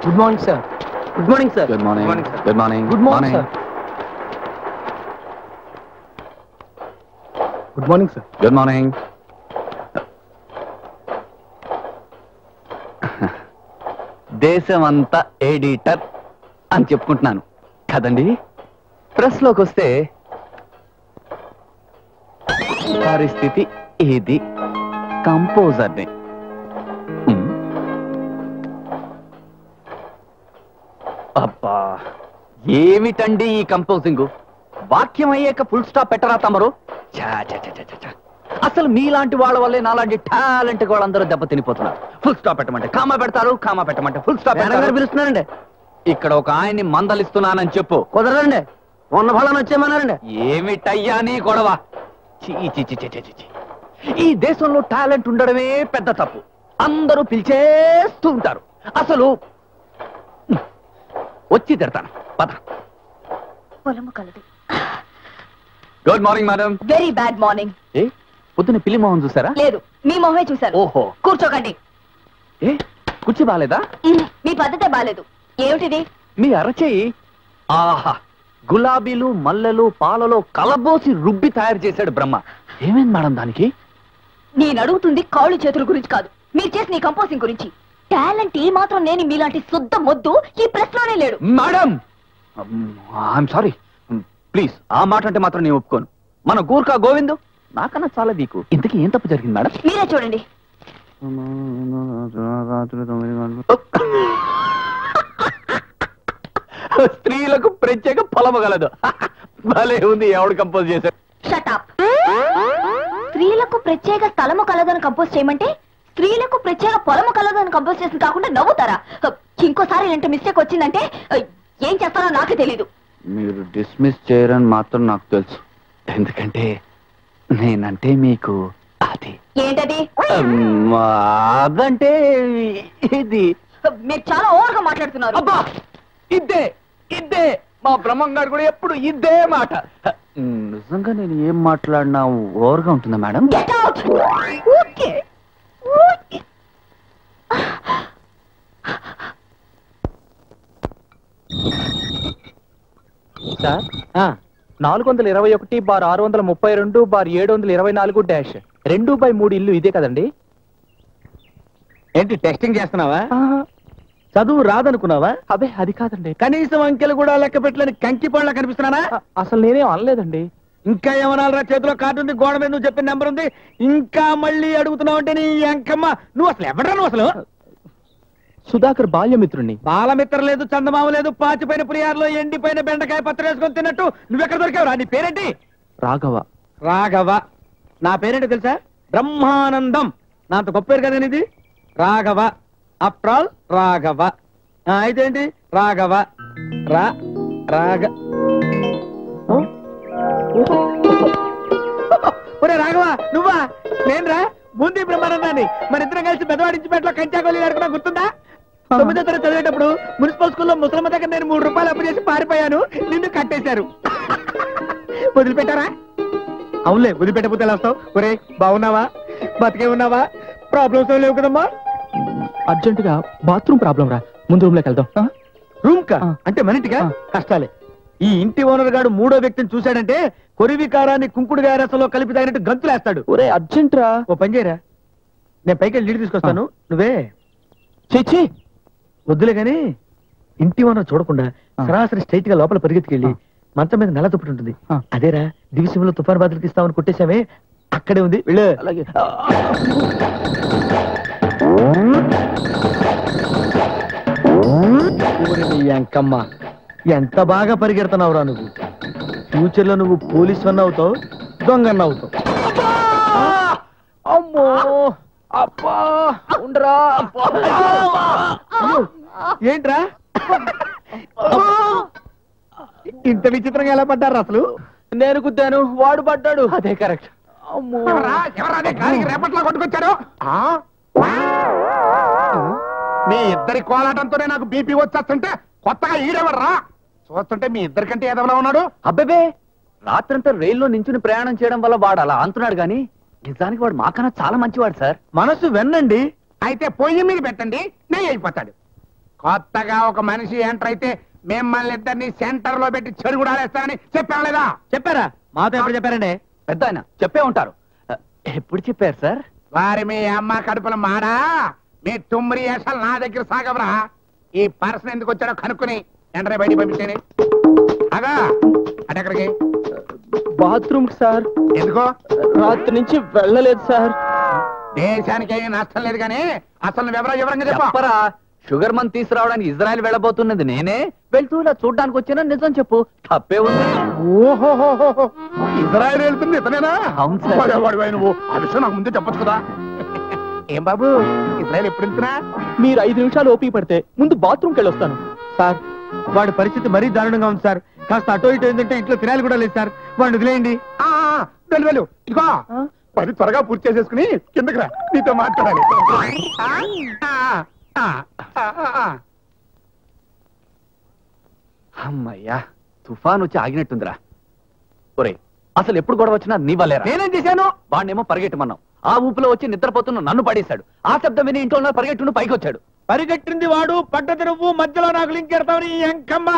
Good morning sir. Good morning sir. Good morning. Good morning. Good morning sir. Good morning sir. Good morning. దేశమంతా editor అని చెప్పుకుంటున్నాను కదండి. Press లోకి వస్తే పరిస్థితి ఇది. కంపోజర్ని అబ్బా ఏమిటండి ఈ కంపోజింగ్? వాక్యం అయ్యాక ఫుల్ స్టాప్ పెట్టరా తమరు? అసలు మీలాంటి వాళ్ళ వల్లే నాలాంటి టాలెంట్ వాళ్ళందరూ దెబ్బ తినిపోతున్నారు. ఫుల్ స్టాప్ పెట్టమంటే కామా పెడతారు, కామా పెట్టమంటే ఫుల్ స్టాప్ పిలుస్తున్నానండి. ఇక్కడ ఒక ఆయన్ని మందలిస్తున్నానని చెప్పు. కుదరండి, ఉన్న ఫలాన్ని వచ్చేయమన్నారండి. ఏమిటయ్యా నీ గొడవ? ఈ దేశంలో టాలెంట్ ఉండడమే పెద్ద తప్పు. అందరూ పిలిచేస్తూ ఉంటారు. అసలు వచ్చి తిడతాను. పద. పొలము కలదు. Good morning madam. Very bad morning. ఏ పొద్దున్న పిల్లి మొహం చూసారా? లేదు, మీ మొహమే చూశారు. ఓహో. కూర్చోకండి. ఏ కుర్చీ బాలేదా? మీ పద్ధతే బాలేదు. ఏమిటిది? మీ అరచేయి. ఆహా, గులాబీలు మల్లెలు పాలలో కలబోసి రుబ్బి తయారు చేశాడు బ్రహ్మ. ఏమైంది మేడం దానికి? నేను అడుగుతుంది కాళ్ళు చేతుల గురించి కాదు, మీరు చేసిన ఈ కంపోజింగ్ గురించి. టాలెంట్ ఏ మాత్రం నేను మీలాంటి శుద్ధ మొద్దు ఈ ప్రెస్ లోనే లేడు. మేడం ఐఎమ్ సారీ, ప్లీజ్ ఆ మాట అంటే మాత్రం నేను ఒప్పుకోను. మన గూర్ఖా గోవిందు నాకన్నా చాలా వీకు. ఇంతకీ ఏం తప్పు జరిగింది మేడం? మీరే చూడండి. స్త్రీలకు ప్రత్యేక పొలము గలదు. భలే ఉంది. ఎవడు కంపోజ్ చేశాడు? Shut up. స్త్రీలకు ప్రత్యేక స్థలము కలదని కంపోజ్ చేయమంటే స్త్రీలకు ప్రత్యేక పొలము కలదని కంపోజ్ చేసిన కాకుండా నవ్వుతారా? ఇంకోసారి ఇలాంటి మిస్టేక్ వచ్చిందంటే ఏం చేస్తారో నాకు తెలీదు. మీరు డిస్మిస్ చేయరని మాత్రం నాకు తెలుసు. ఎందుకంటే నేనంటే మీకు అది. ఏంటది? అదంటే ఇది. మీరు చాలా ఓవర్గా మాట్లాడుతున్నారు. అబ్బా ఇద్దే ఇద్దే. మా బ్రహ్మంగారు కూడా ఎప్పుడు ఇద్దే మాట. నిజంగా నేను ఏం మాట్లాడినా ఓవర్గా ఉంటుందా madam? Get out. Okay okay. Sir 421/632/724-2/724 ఇల్లు ఇదే కదండి? ఏంటి టెస్టింగ్ చేస్తున్నావా? చదువు రాదనుకున్నావా? అబే అది కాదండి. కనీసం అంకెలు కూడా లెక్క పెట్టలేని కంకి పళ్ళ కనిపిస్తున్నానా? అసలు నేనేం అనలేదండి. ఇంకా ఏమనాలరా? చేతిలో కార్డు ఉంది, గోడ మీద నువ్వు చెప్పిన నెంబర్ ఉంది, ఇంకా మళ్ళీ అడుగుతున్నావు అంటే నీ అంకమ్మ. నువ్వు అసలు ఎవడరా? నువ్వు అసలు సుధాకర్ బాల్యమిత్రుణ్ణి. బాలమిత్ర లేదు, చందమామ లేదు, పాచిపోయిన పులియార్లో ఎండిపోయిన బెండకాయ పత్రం వేసుకొని తిన్నట్టు నువ్వెక్కడ దొరికావురా? నీ పేరేంటి? రాఘవ. రాఘవ. నా పేరేంటో తెలుసా? బ్రహ్మానందం. నా అంత గొప్ప పేరు కదా ఇది. రాఘవ. అప్రాల్ రాఘవ. అయితే ఏంటి? రాఘవ. రాఘ ఒరే రాఘవ, నువ్వా? నేనురా బూందీ బ్రహ్మానందాన్ని. మన ఇద్దరం కలిసి పెద్దవాడించిపేటలో కంచాగోళీ ఆడుకున్నా గుర్తుందా? 9వ తరగతి చదివేటప్పుడు మున్సిపల్ స్కూల్లో ముసలమ్మ దగ్గర నేను 3 రూపాయలు అప్పు చేసి పారిపోయాను. నిన్ను కట్టేశారు. వదిలిపెట్టారా? అవునులే, వదిలిపెట్టకపోతే ఎలా వస్తావు? ఒరే బాగున్నావా? బతికే ఉన్నావా? ప్రాబ్లమ్స్ లేవు కదమ్మా? అర్జెంటుగా బాత్రూమ్ ప్రాబ్లం రా, ముందు రూమ్ లోకి వెళ్దాం. రూమ్ కా అంటే మన ఇంటికా? కష్టాలే. ఈ ఇంటి ఓనర్ గాడు 3వ వ్యక్తిని చూశాడంటే కొరివి కారాన్ని కుంకుడు గారసలో కలిపి తాగినట్టు గంతులేస్తాడు. ఒరే అర్జెంట్ రా. ఓ పని చేయరా, నేను పైకి వెళ్ళి నీళ్ళు తీసుకొస్తాను, నువ్వే. చేచి వద్దులే గాని ఇంటి ఓనర్ చూడకుండా సరాసరి స్ట్రైట్ గా లోపల పరిగెత్తుకెళ్ళి మంచం మీద నల్ల దుప్పటి ఉంటుంది, అదేరా దివిసీమలో తుఫాను బాధలకు ఇస్తామని కొట్టేశామే, అక్కడే ఉంది, వెళ్ళు. అలాగే. అంకమ్మ, ఎంత బాగా పరిగెడుతున్నావురా నువ్వు. ఫ్యూచర్ లో నువ్వు పోలీస్ వన్ అవుతావు, దొంగన్న అవుతావు. అమ్మో అబ్బా ఉండరా. ఏంట్రా ఇంత విచిత్రంగా ఎలా పడ్డారు అసలు? నేను గుద్దాను, వాడు పడ్డాడు. అదే కరెక్ట్. అమ్మో రేపట్లో కొట్టుకొచ్చారు. మీ ఇద్దరి కోలాటంతోనే నాకు బీపీ వచ్చేస్తుంటే కొత్తగా ఈడెవర్రా? చూస్తుంటే మీ ఇద్దరికంటే ఏదైనా ఉన్నాడు. అబ్బే రాత్రంతా రైల్లో నించుని ప్రయాణం చేయడం వల్ల వాడు అలా అంటున్నాడు గాని నిజానికి వాడు మాకన్నా చాలా మంచివాడు సార్. మనసు వెన్నండి. అయితే పొయ్యి మీద పెట్టండి, నెయ్యి అయిపోతాడు. కొత్తగా ఒక మనిషి ఎంటర్ అయితే మిమ్మల్ని ఇద్దరిని సెంటర్ లో పెట్టి చెడుగుడాలేస్తానని చెప్పాను లేదా? చెప్పారా? మాతో ఎప్పుడు చెప్పారండి? పెద్ద ఆయన చెప్పే ఉంటారు. ఎప్పుడు చెప్పారు సార్? వారి మీ అమ్మ కడుపుల మాడా మీ తుమ్మిరి వేషాలు నా దగ్గర సాగవరా. ఈ పర్సన్ ఎందుకు వచ్చాడో కనుక్కుని ఎంటర్ బయటికి పంపించేది. అగా అటెక్కడికి? Bathroom sir. ఎందుకో? రాత్రి నుంచి వెళ్ళలేదు సార్. దేశానికి ఏమీ నష్టం లేదు కానీ అసలు వివరంగా చెప్పరా. షుగర్ మంత్ తీసుకురావడానికి ఇజ్రాయెల్ వెళ్ళబోతున్నది నేనే. వెళ్తూ ఇలా చూడ్డానికి వచ్చినా నిజం చెప్పు, తప్పే ఉంది. ఓహో ఇజ్రాయెల్ వెళ్తుంది ఇతనేనా? అవును సార్. నువ్వు ఆ విషయం నాకు ముందే చెప్పొచ్చు కదా. ఏం బాబు ఇజ్రాయెల్ ఎప్పుడు వెళ్తున్నా? మీరు 5 నిమిషాలు ఓపిక పడితే ముందు బాత్రూమ్కి వెళ్ళి వస్తాను. సార్ వాడి పరిస్థితి మరీ దారుణంగా ఉంది సార్. కాస్త అటో ఇటో ఏంటంటే ఇంట్లో తినాలి కూడా లేదు సార్. వాడిని వదిలేయండి. వెళ్ళు ఇదిగో పని త్వరగా పూర్తి చేసేసుకుని కిందకి రా, నీతో మాట్లాడాలి. అమ్మయ్యా, తుఫాన్ వచ్చి ఆగినట్టుందిరా. ఒరే, అసలు ఎప్పుడు గొడవ వచ్చినా నీ వల్లేరా. నేనేం చేశాను? వాడినేమో పరిగెట్టమన్నావు, ఆ ఊపులో వచ్చి నిద్రపోతున్న నన్ను పడేశాడు. ఆ శబ్దం విని ఇంట్లో పరిగెట్టును పైకి వచ్చాడు. పరిగెట్టింది వాడు, పడ్డది నువ్వు, మధ్యలో నాకు లింక్ ఎడతావు ఈ ఎంకమ్మ.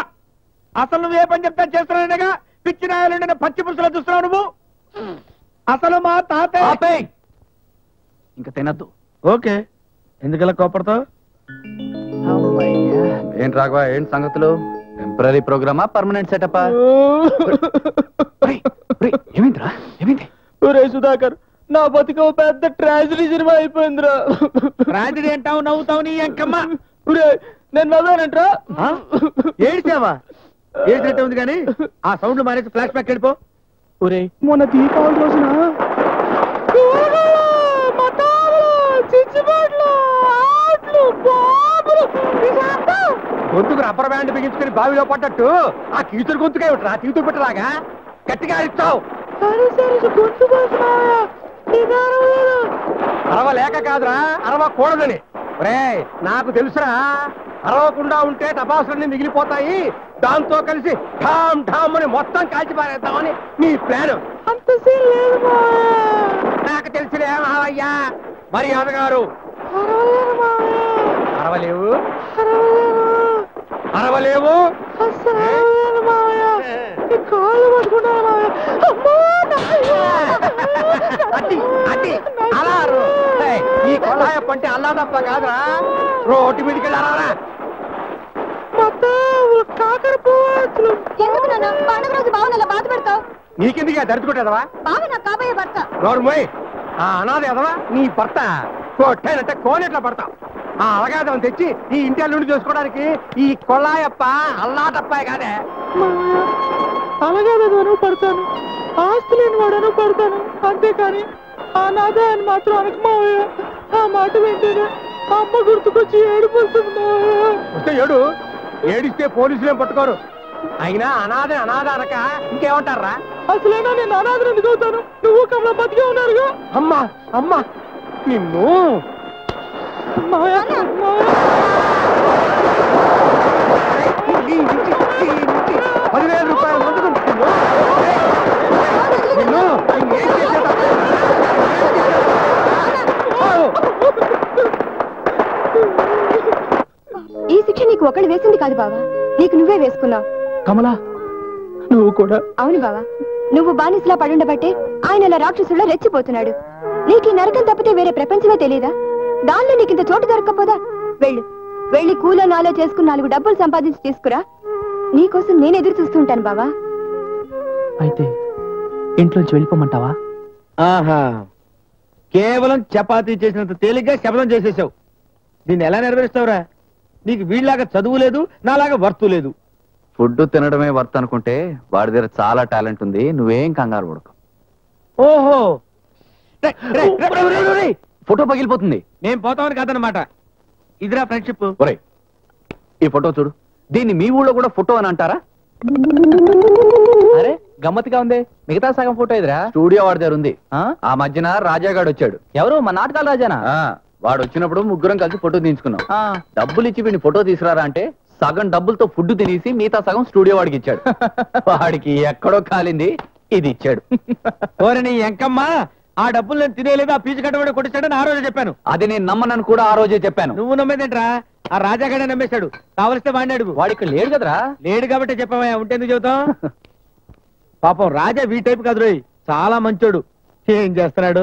అసలు నువ్వే పని చెప్తా చేస్తున్నానగా పిచ్చి నాయాలండి పచ్చి పురుషులు చూస్తున్నావు నువ్వు. అసలు మా తాతయ్య. ఇంకా తినద్దు. ఓకే, ఎందుకలా కోపడతావు? ఏంటి రాఘవ, ఏంటి సంగతులు? టెంపరీ ప్రోగ్రామా, పర్మనెంట్ సెటపా? ఏమైందిరా, ఏమైంది? ఒరే సుధాకర్, నా బతుకు పెద్ద ట్రాజడీ సినిమా అయిపోయిందిరా. ట్రాజడీ అంటావు, నవ్వుతావు నీ ఎంకమ్మ. ఒరే, నేను నవ్వానంట్రా. ఏడ్చావా? ఏడ్చినట్టే ఉంది కానీ ఆ సౌండ్ మానేసి ఫ్లాష్ బ్యాక్ వెళ్ళిపో. ఒరే, మొన్న దీపావళి రోజున గొంతుకు రబ్బర్ బ్యాండ్ బిగించుకుని బావిలో పడ్డట్టు ఆ కీచురు గొంతుగా ఇవ్వట్రా, తీతురు పెట్టలాగా గట్టిగా ఇస్తావు. అరవలేక కాదురా, అరవకూడదని. రే నాకు తెలుసురా, అరవకుండా ఉంటే టపాసులన్నీ మిగిలిపోతాయి, దాంతో కలిసి ఠామ్ ఠామ్ అని మొత్తం కాల్చి పారేద్దామని నీ ప్లాన్. అంత సీన్ లేదు నాకు తెలిసిలే మావయ్యా. మర్యాద గారు అరవలేవు, అరవలేవు. అలా ఈ కొల్లాయ పంటే అల్లా తప్ప కాదురా, రోడ్డు మీదకి వెళ్ళారా. ఎందుకు నాన్న పండుగ రోజు బావని అలా బాధ పెడతావు? నీకెందుకు దరిచుకుంటావా? బావ నాకు కాబోయే భర్త. గౌరవమోయ్, ఆ అనాథ ఎదవా నీ భర్త కొట్టానంటే కోనేట్లా పడతావు. ఆ అలగాదం తెచ్చి ఈ ఇంటి అల్లుండి చేసుకోవడానికి ఈ కొల్లాయప్ప అల్లాటప్పాయి కాదే. అలాగేను పడతాను, ఆస్తి లేని వాడను పడతాను, అంతేకాని ఆ నాదాన్ని మాత్రం అనకు మావయ్య. ఆ మాట వింటేనే అమ్మ గుర్తుకొచ్చి ఏడిపోతుంది. వస్తే ఏడు, ఏడిస్తే పోలీసులేం పట్టుకోరు. అయినా అనాథ అనాథ అనక ఇంకేమంటారా? అసలైనా నేను అనాథను ఎందుకు అవుతాను? నువ్వు కమలా బతికే ఉన్నారుగా. అమ్మా అమ్మా నిన్ను 10,000 రూపాయలు ముందుకు నిన్ను ఏం చేసేదా? ఈ శిక్ష నీకు ఒకళ్ళు వేసింది కాదు బావా, నీకు నువ్వే వేసుకున్నావు. కమలా, నువ్వు కూడా. అవును బావా, నువ్వు బానిసలా పడుండబట్టే ఆయన ఇలా రాక్షసుల్లో రెచ్చిపోతున్నాడు. నీకు ఈ నరకం తప్పితే వేరే ప్రపంచమే తెలియదా? దానిలో నీకింత చోటు దొరక్కపోదా? వెళ్ళు, వెళ్ళి కూలో నాలో చేసుకుని 4 డబ్బులు సంపాదించి తీసుకురా. నీకోసం నేను ఎదురు చూస్తూ ఉంటాను బావా. అయితే ఇంట్లోంచి వెళ్ళిపోమంటావా? ఆహా, కేవలం చపాతీ చేసినంత తేలిగ్గా శబ్దం చేసేసావు. దీన్ని ఎలా నెరవేరుస్తావురా? నీకు వీళ్ళలాగా చదువు లేదు, నాలాగా వర్తు లేదు. ఫుడ్ తినడమే వర్త్ అనుకుంటే వాడి దగ్గర చాలా టాలెంట్ ఉంది. నువ్వేం కంగారు పడకు. ఓహో, ఫోటో పగిలిపోతుంది. నేను పోతామని కాదనమాట. ఇదిరా ఫ్రెండ్షిప్. ఒరేయ్, ఈ ఫోటో చూడు. దీన్ని మీ ఊళ్ళో కూడా ఫోటో అని అంటారా? అరే గమ్మత్తుగా ఉంది. మిగతా సగం ఫోటో ఎదురా స్టూడియో వాడి దగ్గర ఉంది. ఆ మధ్యన రాజాగాడు వచ్చాడు. ఎవరు? మా నాటకాల రాజానా? వాడు వచ్చినప్పుడు ముగ్గురం కలిసి ఫోటో తీయించుకున్నాం. డబ్బులు ఇచ్చి వీడిని ఫోటో తీసుకురారా అంటే సగం డబ్బులతో ఫుడ్ తినేసి మిగతా సగం స్టూడియో వాడికి ఇచ్చాడు. వాడికి ఎక్కడో కాలింది, ఇది ఇచ్చాడు. ఓరని ఎంకమ్మ, ఆ డబ్బులు నేను తినేలేదు, ఆ పీచు కట్టబడి కొట్టించాడని ఆ రోజే చెప్పాను. అది నేను నమ్మనని కూడా ఆ రోజే చెప్పాను. నువ్వు నమ్మేదేంట్రా? ఆ రాజాగాడే నమ్మేశాడు. కావలిస్తే వాడిని అడుగు. వాడు ఇక్కడ లేడు కదరా. లేడు కాబట్టి చెప్పావా, ఉంటే ఎందుకు చెబుతాం? పాపం రాజా వీ టైప్ కాదు రోయ్, చాలా మంచోడు. ఏం చేస్తున్నాడు?